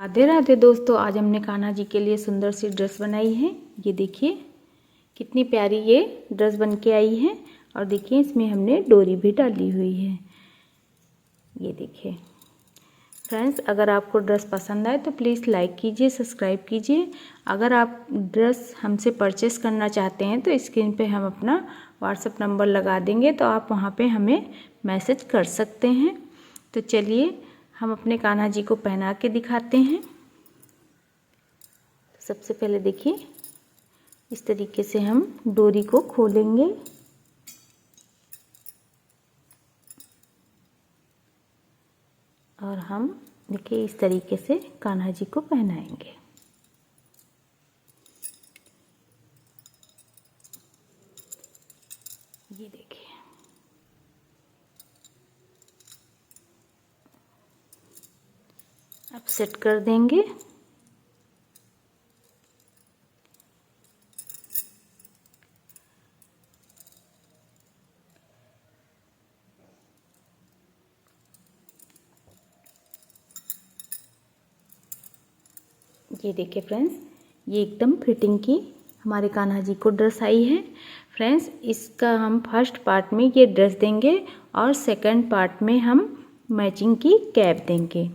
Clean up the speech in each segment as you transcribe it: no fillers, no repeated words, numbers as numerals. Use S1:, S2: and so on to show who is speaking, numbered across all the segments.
S1: राधे राधे दोस्तों, आज हमने कान्हा जी के लिए सुंदर सी ड्रेस बनाई है। ये देखिए कितनी प्यारी ये ड्रेस बन के आई है। और देखिए इसमें हमने डोरी भी डाली हुई है। ये देखिए फ्रेंड्स, अगर आपको ड्रेस पसंद आए तो प्लीज़ लाइक कीजिए, सब्सक्राइब कीजिए। अगर आप ड्रेस हमसे परचेस करना चाहते हैं तो स्क्रीन पे हम अपना व्हाट्सएप नंबर लगा देंगे, तो आप वहाँ पे हमें मैसेज कर सकते हैं। तो चलिए हम अपने कान्हा जी को पहना के दिखाते हैं। सबसे पहले देखिए इस तरीके से हम डोरी को खोलेंगे और हम देखिए इस तरीके से कान्हा जी को पहनाएंगे। ये देखिए अब सेट कर देंगे। ये देखिए फ्रेंड्स, ये एकदम फिटिंग की हमारे कान्हा जी को ड्रेस आई है। फ्रेंड्स, इसका हम फर्स्ट पार्ट में ये ड्रेस देंगे और सेकंड पार्ट में हम मैचिंग की कैप देंगे।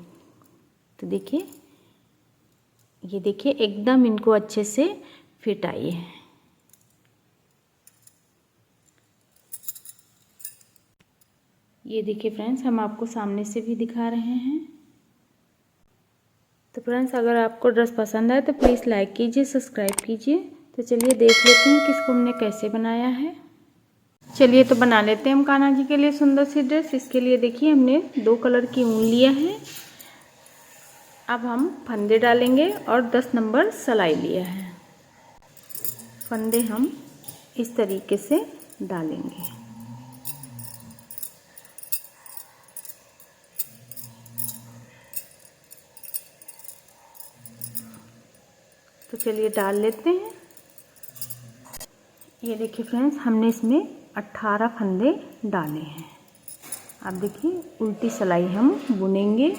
S1: तो देखिए ये देखिए एकदम इनको अच्छे से फिट आई है। ये देखिए फ्रेंड्स, हम आपको सामने से भी दिखा रहे हैं। तो फ्रेंड्स, अगर आपको ड्रेस पसंद आए तो प्लीज़ लाइक कीजिए, सब्सक्राइब कीजिए। तो चलिए देख लेते हैं कि इसको हमने कैसे बनाया है। चलिए तो बना लेते हैं हम कान्हा जी के लिए सुंदर सी ड्रेस। इसके लिए देखिए हमने 2 कलर की ऊन लिया है। अब हम फंदे डालेंगे और 10 नंबर सिलाई लिया है। फंदे हम इस तरीके से डालेंगे। तो चलिए डाल लेते हैं। ये देखिए फ्रेंड्स, हमने इसमें 18 फंदे डाले हैं। अब देखिए उल्टी सिलाई हम बुनेंगे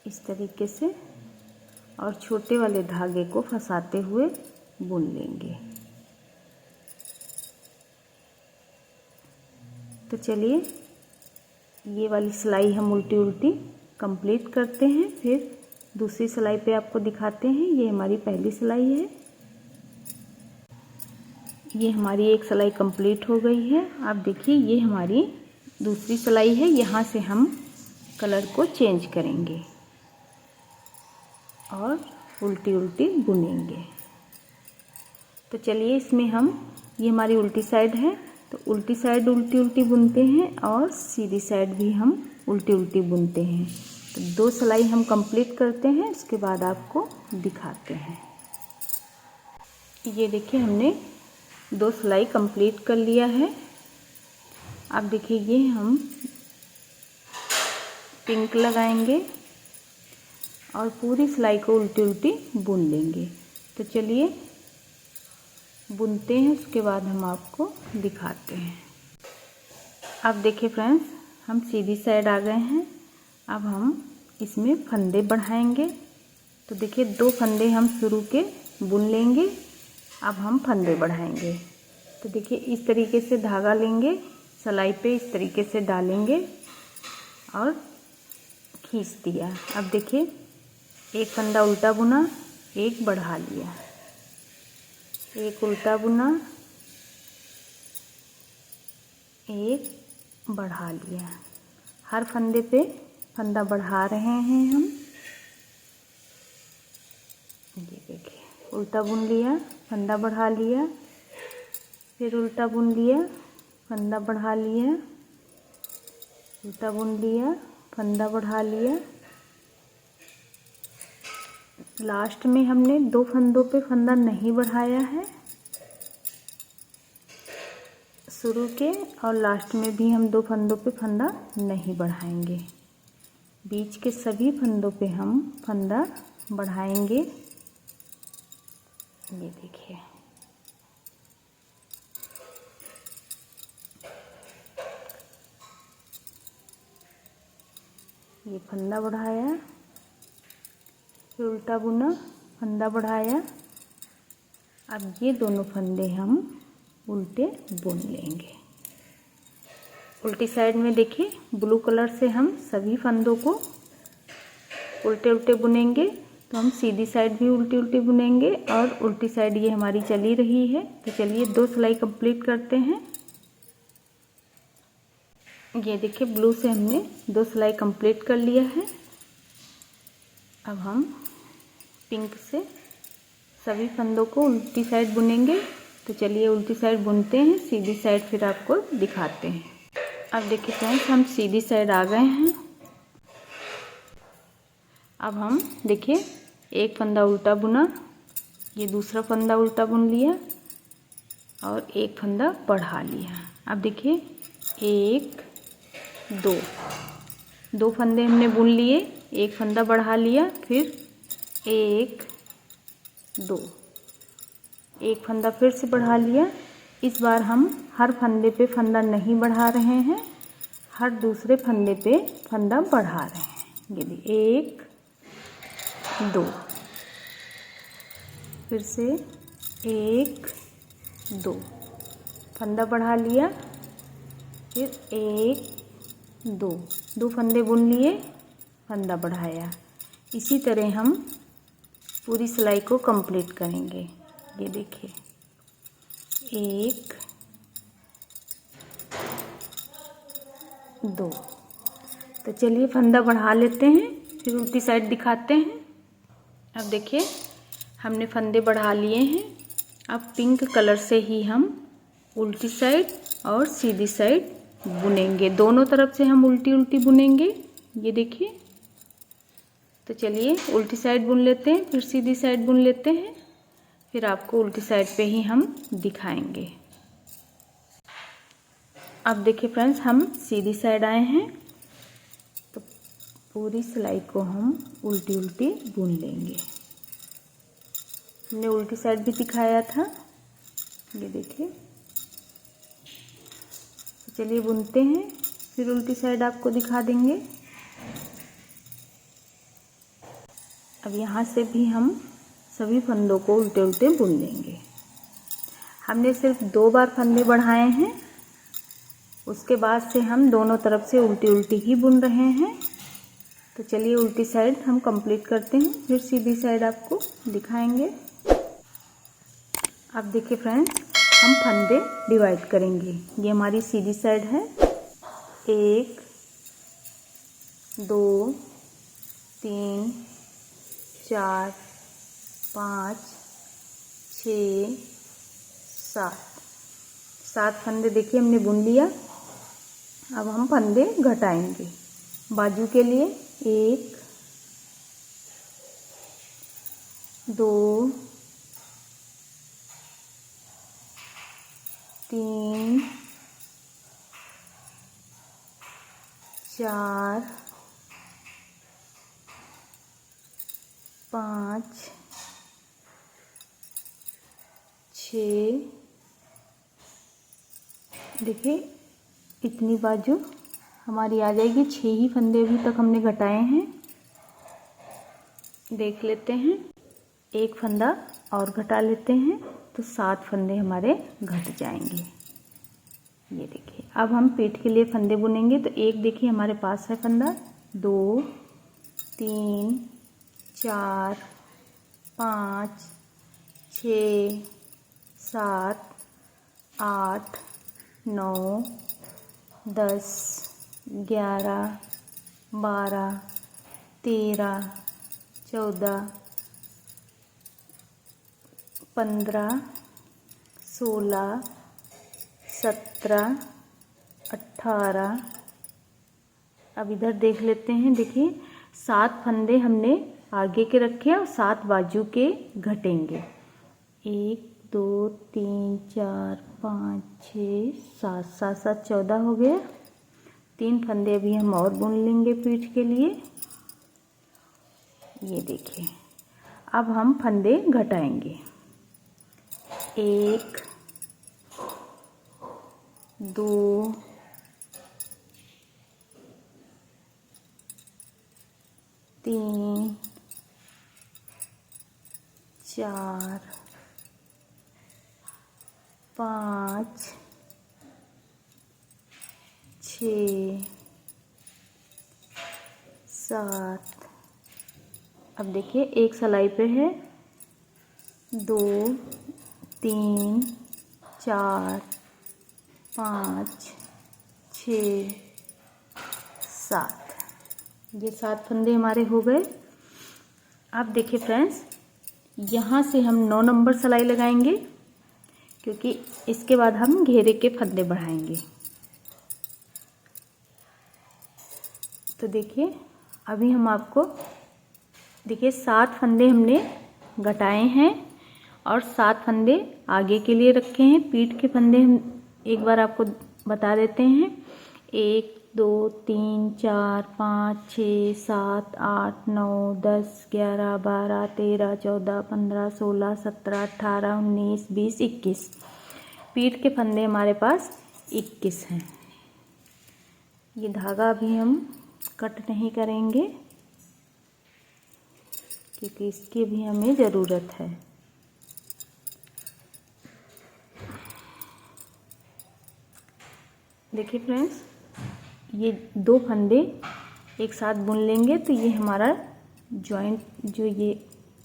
S1: इस तरीके से और छोटे वाले धागे को फंसाते हुए बुन लेंगे। तो चलिए ये वाली सिलाई हम उल्टी उल्टी कंप्लीट करते हैं, फिर दूसरी सिलाई पे आपको दिखाते हैं। ये हमारी पहली सिलाई है। ये हमारी एक सिलाई कंप्लीट हो गई है। आप देखिए ये हमारी दूसरी सिलाई है। यहाँ से हम कलर को चेंज करेंगे और उल्टी उल्टी बुनेंगे। तो चलिए इसमें हम, ये हमारी उल्टी साइड है तो उल्टी साइड उल्टी उल्टी बुनते हैं और सीधी साइड भी हम उल्टी उल्टी बुनते हैं। तो 2 सिलाई हम कंप्लीट करते हैं, उसके बाद आपको दिखाते हैं। ये देखिए हमने 2 सिलाई कंप्लीट कर लिया है। अब देखिए ये हम पिंक लगाएंगे और पूरी सिलाई को उल्टी उल्टी बुन लेंगे। तो चलिए बुनते हैं, उसके बाद हम आपको दिखाते हैं। अब देखिए फ्रेंड्स, हम सीधी साइड आ गए हैं। अब हम इसमें फंदे बढ़ाएंगे। तो देखिए 2 फंदे हम शुरू के बुन लेंगे। अब हम फंदे बढ़ाएंगे। तो देखिए इस तरीके से धागा लेंगे, सिलाई पे इस तरीके से डालेंगे और खींच दिया। अब देखिए एक फंदा उल्टा बुना, एक बढ़ा लिया, एक उल्टा बुना, एक बढ़ा लिया। हर फंदे पे फंदा बढ़ा रहे हैं हम। ये देखिए उल्टा बुन लिया, फंदा बढ़ा लिया, फिर उल्टा बुन लिया, फंदा बढ़ा लिया, उल्टा बुन लिया, फंदा बढ़ा लिया। लास्ट में हमने 2 फंदों पे फंदा नहीं बढ़ाया है। शुरू के और लास्ट में भी हम 2 फंदों पे फंदा नहीं बढ़ाएंगे। बीच के सभी फंदों पे हम फंदा बढ़ाएंगे। ये देखिए ये फंदा बढ़ाया, फिर उल्टा बुना, फंदा बढ़ाया। अब ये दोनों फंदे हम उल्टे बुन लेंगे। उल्टी साइड में देखिए ब्लू कलर से हम सभी फंदों को उल्टे उल्टे बुनेंगे। तो हम सीधी साइड भी उल्टी उल्टी बुनेंगे और उल्टी साइड ये हमारी चली रही है। तो चलिए 2 सिलाई कंप्लीट करते हैं। ये देखिए ब्लू से हमने 2 सिलाई कंप्लीट कर लिया है। अब हम पिंक से सभी फंदों को उल्टी साइड बुनेंगे। तो चलिए उल्टी साइड बुनते हैं, सीधी साइड फिर आपको दिखाते हैं। अब देखिए फ्रेंड्स हम सीधी साइड आ गए हैं। अब हम देखिए एक फंदा उल्टा बुना, ये दूसरा फंदा उल्टा बुन लिया और एक फंदा बढ़ा लिया। अब देखिए 1 2 फंदे हमने बुन लिए, एक फंदा बढ़ा लिया, फिर 1 2 एक फंदा फिर से बढ़ा लिया। इस बार हम हर फंदे पे फंदा नहीं बढ़ा रहे हैं, हर दूसरे फंदे पे फंदा बढ़ा रहे हैं। ये देखिए 1 2 फिर से 1 2 फंदा बढ़ा लिया, फिर 1 2 फंदे बुन लिए, फंदा बढ़ाया। इसी तरह हम पूरी सिलाई को कंप्लीट करेंगे। ये देखिए 1 2। तो चलिए फंदा बढ़ा लेते हैं, फिर उल्टी साइड दिखाते हैं। अब देखिए हमने फंदे बढ़ा लिए हैं। अब पिंक कलर से ही हम उल्टी साइड और सीधी साइड बुनेंगे, दोनों तरफ से हम उल्टी उल्टी बुनेंगे। ये देखिए। तो चलिए उल्टी साइड बुन लेते हैं, फिर सीधी साइड बुन लेते हैं, फिर आपको उल्टी साइड पे ही हम दिखाएंगे। अब देखिए फ्रेंड्स हम सीधी साइड आए हैं। तो पूरी सिलाई को हम उल्टी उल्टी बुन लेंगे। हमने उल्टी साइड भी दिखाया था, ये देखिए। तो चलिए बुनते हैं, फिर उल्टी साइड आपको दिखा देंगे। अब यहाँ से भी हम सभी फंदों को उल्टे उल्टे बुन लेंगे। हमने सिर्फ 2 बार फंदे बढ़ाए हैं, उसके बाद से हम दोनों तरफ से उल्टी उल्टी ही बुन रहे हैं। तो चलिए उल्टी साइड हम कंप्लीट करते हैं, फिर सीधी साइड आपको दिखाएंगे। अब देखिए फ्रेंड्स हम फंदे डिवाइड करेंगे। ये हमारी सीधी साइड है। 1 2 3 4 5 6 7 फंदे देखिए हमने बुन लिया। अब हम फंदे घटाएंगे। बाजू के लिए 1 2 3 4 5 6। देखिए इतनी बाजू हमारी आ जाएगी। 6 ही फंदे अभी तक हमने घटाए हैं। देख लेते हैं, एक फंदा और घटा लेते हैं तो 7 फंदे हमारे घट जाएंगे। ये देखिए अब हम पीठ के लिए फंदे बुनेंगे। तो एक देखिए हमारे पास है फंदा, 2 3 4 5 6 7 8 9 10 11 12 13 14 15 16 17 18। अब इधर देख लेते हैं। देखिए 7 फंदे हमने आगे के रखे और 7 बाजू के घटेंगे। 1 2 3 4 5 6 7 7 7 14 हो गया। 3 फंदे अभी हम और बुन लेंगे पीठ के लिए। ये देखिए अब हम फंदे घटाएंगे। 1 2 3 4 5 6 7। अब देखिए एक सिलाई पे है 2 3 4 5 6 7। ये 7 फंदे हमारे हो गए। अब देखिए फ्रेंड्स, यहाँ से हम 9 नंबर सिलाई लगाएंगे, क्योंकि इसके बाद हम घेरे के फंदे बढ़ाएंगे। तो देखिए अभी हम आपको देखिए 7 फंदे हमने घटाए हैं और 7 फंदे आगे के लिए रखे हैं। पीठ के फंदे हम एक बार आपको बता देते हैं। 1 2 3 4 5 6 7 8 9 10 11 12 13 14 15 16 17 18 19 20 21। पीठ के फंदे हमारे पास 21 हैं। ये धागा अभी हम कट नहीं करेंगे, क्योंकि इसकी भी हमें ज़रूरत है। देखिए फ्रेंड्स, ये 2 फंदे एक साथ बुन लेंगे तो ये हमारा जॉइंट जो ये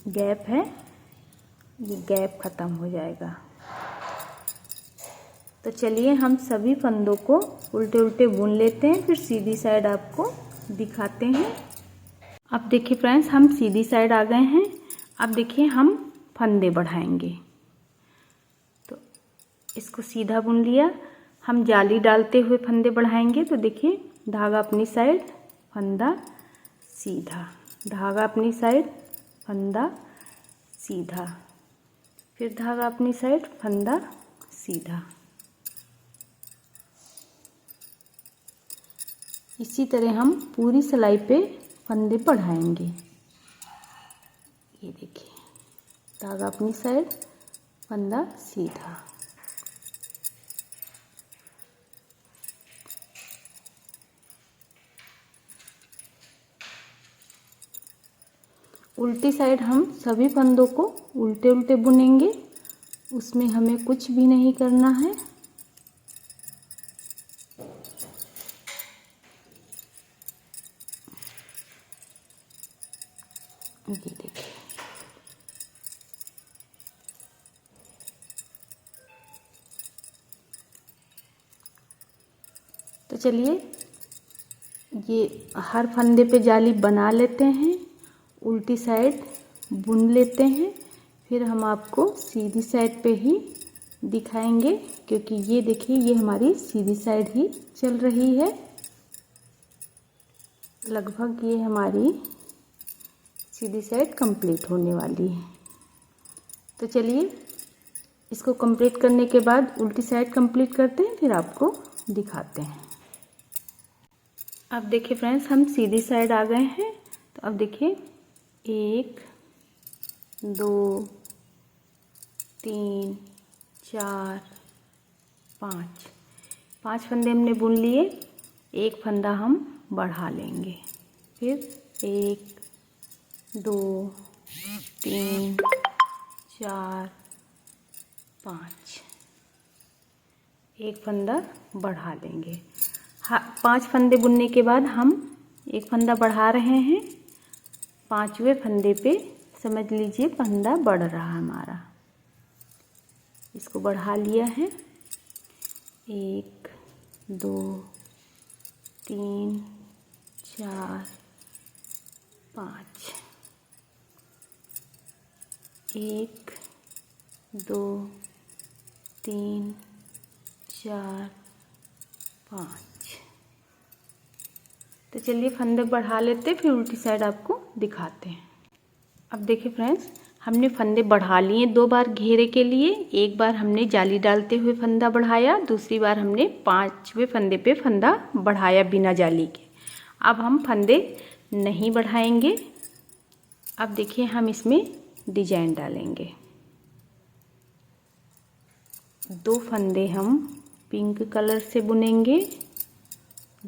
S1: गैप है, ये गैप ख़त्म हो जाएगा। तो चलिए हम सभी फंदों को उल्टे उल्टे बुन लेते हैं, फिर सीधी साइड आपको दिखाते हैं। अब देखिए फ्रेंड्स, हम सीधी साइड आ गए हैं। अब देखिए हम फंदे बढ़ाएंगे। तो इसको सीधा बुन लिया, हम जाली डालते हुए फंदे बढ़ाएंगे। तो देखिए धागा अपनी साइड, फंदा सीधा, धागा अपनी साइड, फंदा सीधा, फिर धागा अपनी साइड, फंदा सीधा। इसी तरह हम पूरी सिलाई पे फंदे बढ़ाएंगे। ये देखिए धागा अपनी साइड, फंदा सीधा। उल्टी साइड हम सभी फंदों को उल्टे उल्टे बुनेंगे, उसमें हमें कुछ भी नहीं करना है। ये देखिए तो चलिए ये हर फंदे पे जाली बना लेते हैं, उल्टी साइड बुन लेते हैं, फिर हम आपको सीधी साइड पे ही दिखाएंगे, क्योंकि ये देखिए ये हमारी सीधी साइड ही चल रही है। लगभग ये हमारी सीधी साइड कंप्लीट होने वाली है। तो चलिए इसको कंप्लीट करने के बाद उल्टी साइड कंप्लीट करते हैं, फिर आपको दिखाते हैं। अब देखिए फ्रेंड्स, हम सीधी साइड आ गए हैं। तो अब देखिए 1 2 3 4 5 5 फंदे हमने बुन लिए। एक फंदा हम बढ़ा लेंगे, फिर 1 2 3 4 5 एक फंदा बढ़ा लेंगे। 5 फंदे बुनने के बाद हम एक फंदा बढ़ा रहे हैं। 5वें फंदे पे समझ लीजिए फंदा बढ़ रहा है हमारा। इसको बढ़ा लिया है। 1 2 3 4 5 1 2 3 4 5। तो चलिए फंदे बढ़ा लेते, फिर उल्टी साइड आपको दिखाते हैं। अब देखिए फ्रेंड्स, हमने फंदे बढ़ा लिए 2 बार घेरे के लिए। एक बार हमने जाली डालते हुए फंदा बढ़ाया, दूसरी बार हमने 5वें फंदे पे फंदा बढ़ाया बिना जाली के। अब हम फंदे नहीं बढ़ाएंगे। अब देखिए हम इसमें डिजाइन डालेंगे। 2 फंदे हम पिंक कलर से बुनेंगे,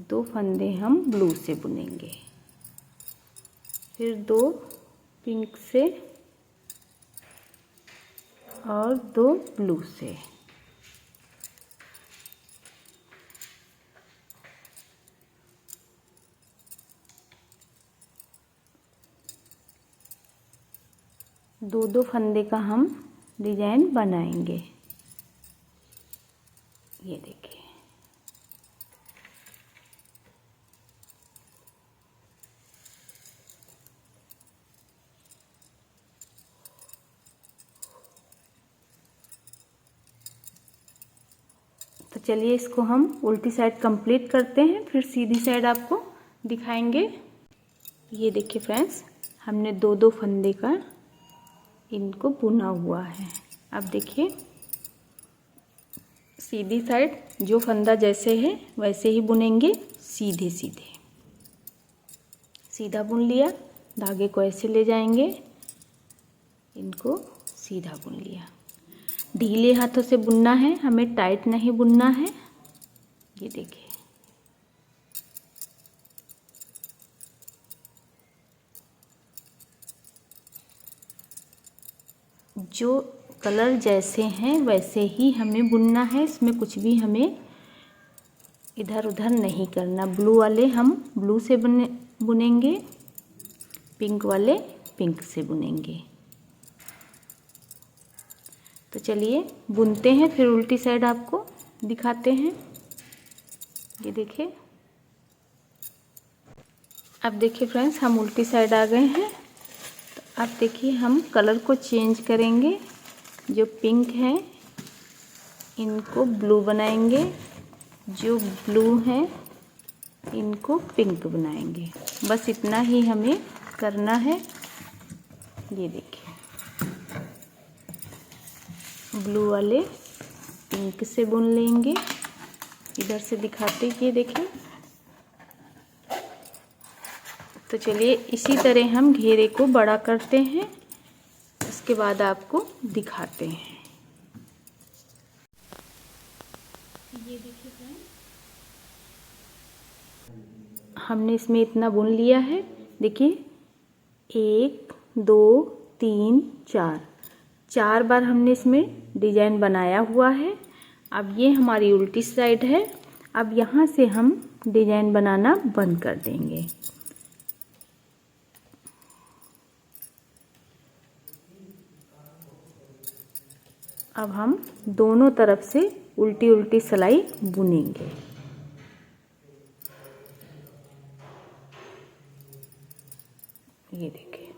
S1: 2 फंदे हम ब्लू से बुनेंगे। फिर 2 पिंक से और 2 ब्लू से। दो फंदे का हम डिजाइन बनाएंगे। ये देखिए, तो चलिए इसको हम उल्टी साइड कंप्लीट करते हैं, फिर सीधी साइड आपको दिखाएंगे। ये देखिए फ्रेंड्स, हमने दो फंदे का इनको बुना हुआ है। अब देखिए, सीधी साइड जो फंदा जैसे है वैसे ही बुनेंगे, सीधे सीधे। सीधा बुन लिया, धागे को ऐसे ले जाएंगे, इनको सीधा बुन लिया। ढीले हाथों से बुनना है, हमें टाइट नहीं बुनना है। ये देखिए, जो कलर जैसे हैं वैसे ही हमें बुनना है, इसमें कुछ भी हमें इधर उधर नहीं करना। ब्लू वाले हम ब्लू से बुनेंगे, पिंक वाले पिंक से बुनेंगे। तो चलिए बुनते हैं, फिर उल्टी साइड आपको दिखाते हैं। ये देखिए, अब देखिए फ्रेंड्स, हम उल्टी साइड आ गए हैं। तो अब देखिए, हम कलर को चेंज करेंगे। जो पिंक है इनको ब्लू बनाएंगे, जो ब्लू है इनको पिंक बनाएंगे। बस इतना ही हमें करना है। ये देखिए, ब्लू वाले पिंक से बुन लेंगे। इधर से दिखाते, ये देखिए। तो चलिए इसी तरह हम घेरे को बड़ा करते हैं, उसके बाद आपको दिखाते हैं। ये देखिए फ्रेंड्स, हमने इसमें इतना बुन लिया है। देखिए, 1 2 3 4 बार हमने इसमें डिजाइन बनाया हुआ है। अब ये हमारी उल्टी साइड है। अब यहाँ से हम डिजाइन बनाना बंद कर देंगे। अब हम दोनों तरफ से उल्टी उल्टी सिलाई बुनेंगे। ये देखिए,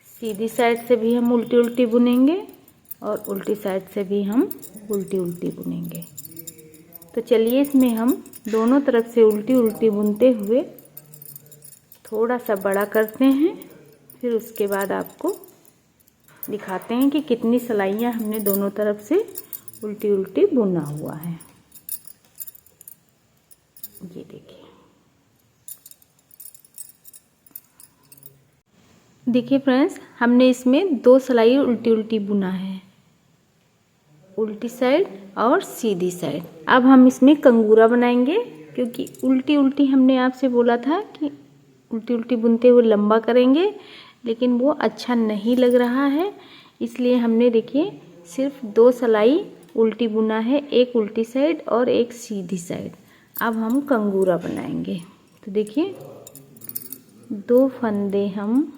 S1: सीधी साइड से भी हम उल्टी उल्टी बुनेंगे और उल्टी साइड से भी हम उल्टी उल्टी बुनेंगे। तो चलिए इसमें हम दोनों तरफ से उल्टी उल्टी बुनते हुए थोड़ा सा बड़ा करते हैं, फिर उसके बाद आपको दिखाते हैं कि कितनी सिलाइयाँ हमने दोनों तरफ से उल्टी उल्टी बुना हुआ है। ये देखिए फ्रेंड्स, हमने इसमें 2 सिलाई उल्टी उल्टी बुना है, उल्टी साइड और सीधी साइड। अब हम इसमें कंगूरा बनाएंगे, क्योंकि उल्टी उल्टी हमने आपसे बोला था कि उल्टी उल्टी बुनते हुए लंबा करेंगे, लेकिन वो अच्छा नहीं लग रहा है। इसलिए हमने देखिए सिर्फ 2 सिलाई उल्टी बुना है, एक उल्टी साइड और एक सीधी साइड। अब हम कंगूरा बनाएंगे। तो देखिए, 2 फंदे हम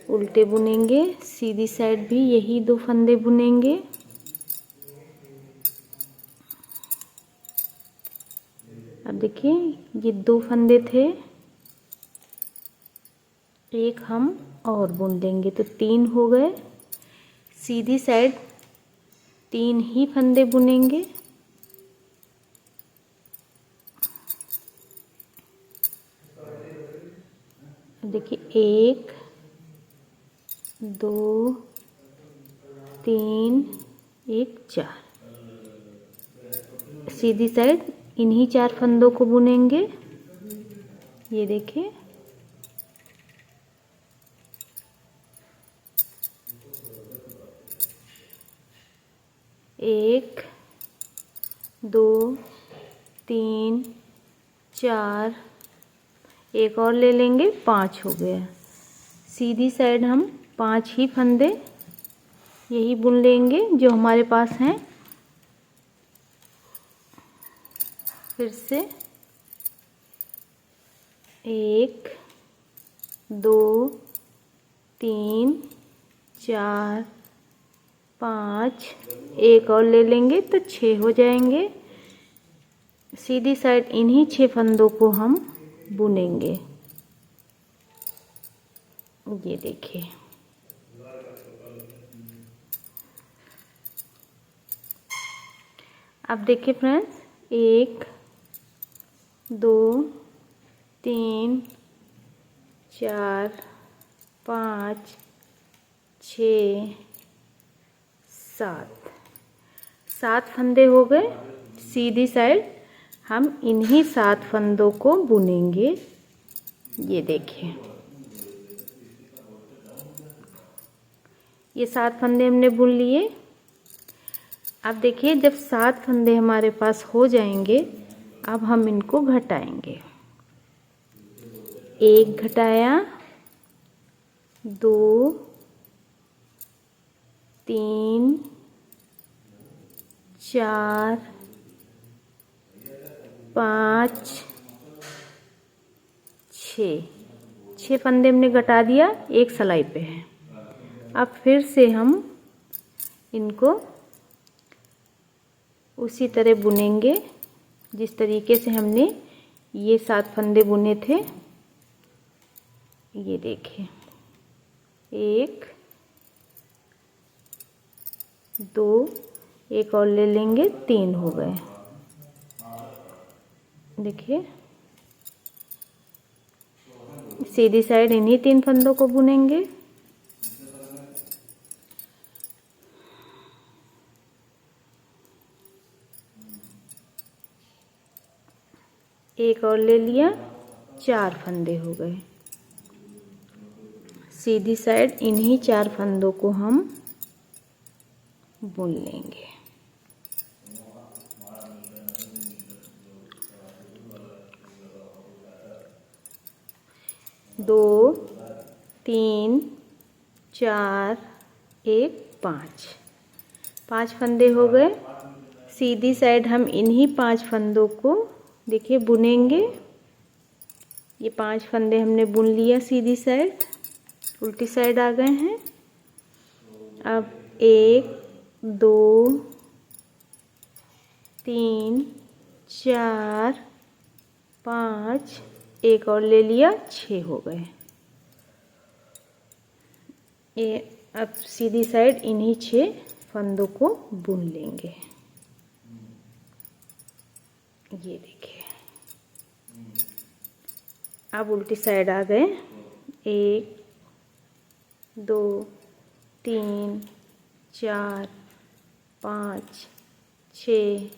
S1: उल्टे बुनेंगे, सीधी साइड भी यही 2 फंदे बुनेंगे। अब देखिए, ये 2 फंदे थे, एक हम और बुन देंगे तो 3 हो गए। सीधी साइड 3 ही फंदे बुनेंगे। देखिए, 1 2 3 1 4। सीधी साइड इन्हीं 4 फंदों को बुनेंगे। ये देखिए, 1 2 3 4, एक और ले लेंगे, 5 हो गया। सीधी साइड हम 5 ही फंदे यही बुन लेंगे जो हमारे पास हैं। फिर से 1 2 3 4 5, एक और ले लेंगे तो 6 हो जाएंगे। सीधी साइड इन्हीं 6 फंदों को हम बुनेंगे। ये देखिए, अब देखिए फ्रेंड्स, 1 2 3 4 5 6 7 फंदे हो गए। सीधी साइड हम इन्हीं 7 फंदों को बुनेंगे। ये देखिए, ये 7 फंदे हमने बुन लिए। अब देखिए, जब 7 फंदे हमारे पास हो जाएंगे, अब हम इनको घटाएंगे। 1 घटाया, 2 3 4 5 6 फंदे हमने घटा दिया, एक सिलाई पे है। अब फिर से हम इनको उसी तरह बुनेंगे जिस तरीके से हमने ये 7 फंदे बुने थे। ये देखिए, 1 2, एक और ले लेंगे, 3 हो गए। देखिए, सीधी साइड इन्हीं 3 फंदों को बुनेंगे। एक और ले लिया, 4 फंदे हो गए। सीधी साइड इन्हीं 4 फंदों को हम बुन लेंगे। दो 3 4 1 5 फंदे हो गए। सीधी साइड हम इन्हीं 5 फंदों को देखिए बुनेंगे। ये 5 फंदे हमने बुन लिया सीधी साइड, उल्टी साइड आ गए हैं। अब 1 2 3 4 5, एक और ले लिया, 6 हो गए। ये अब सीधी साइड इन्हीं 6 फंदों को बुन लेंगे। ये देखिए, अब उल्टी साइड आ गए। 1 2 3 4 5 6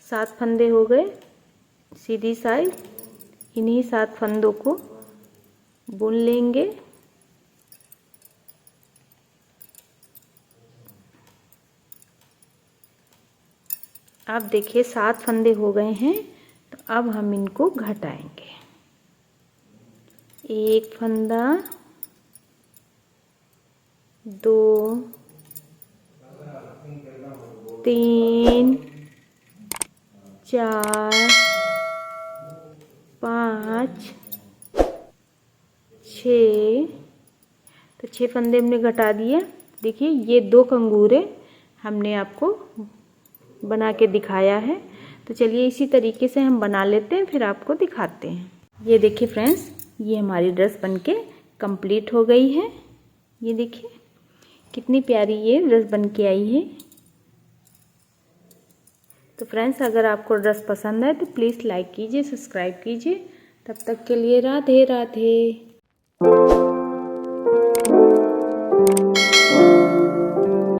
S1: 7 फंदे हो गए। सीधी साइड इन्हीं 7 फंदों को बुन लेंगे। अब देखिए, 7 फंदे हो गए हैं, तो अब हम इनको घटाएंगे। 1 फंदा, 2 3 4 5 6, तो 6 फंदे हमने घटा दिए। देखिए, ये 2 कंगूरे हमने आपको बना के दिखाया है। तो चलिए इसी तरीके से हम बना लेते हैं, फिर आपको दिखाते हैं। ये देखिए फ्रेंड्स, ये हमारी ड्रेस बनके कंप्लीट हो गई है। ये देखिए कितनी प्यारी ये ड्रेस बनके आई है। तो फ्रेंड्स, अगर आपको ड्रेस पसंद है तो प्लीज़ लाइक कीजिए, सब्सक्राइब कीजिए। तब तक के लिए राधे राधे।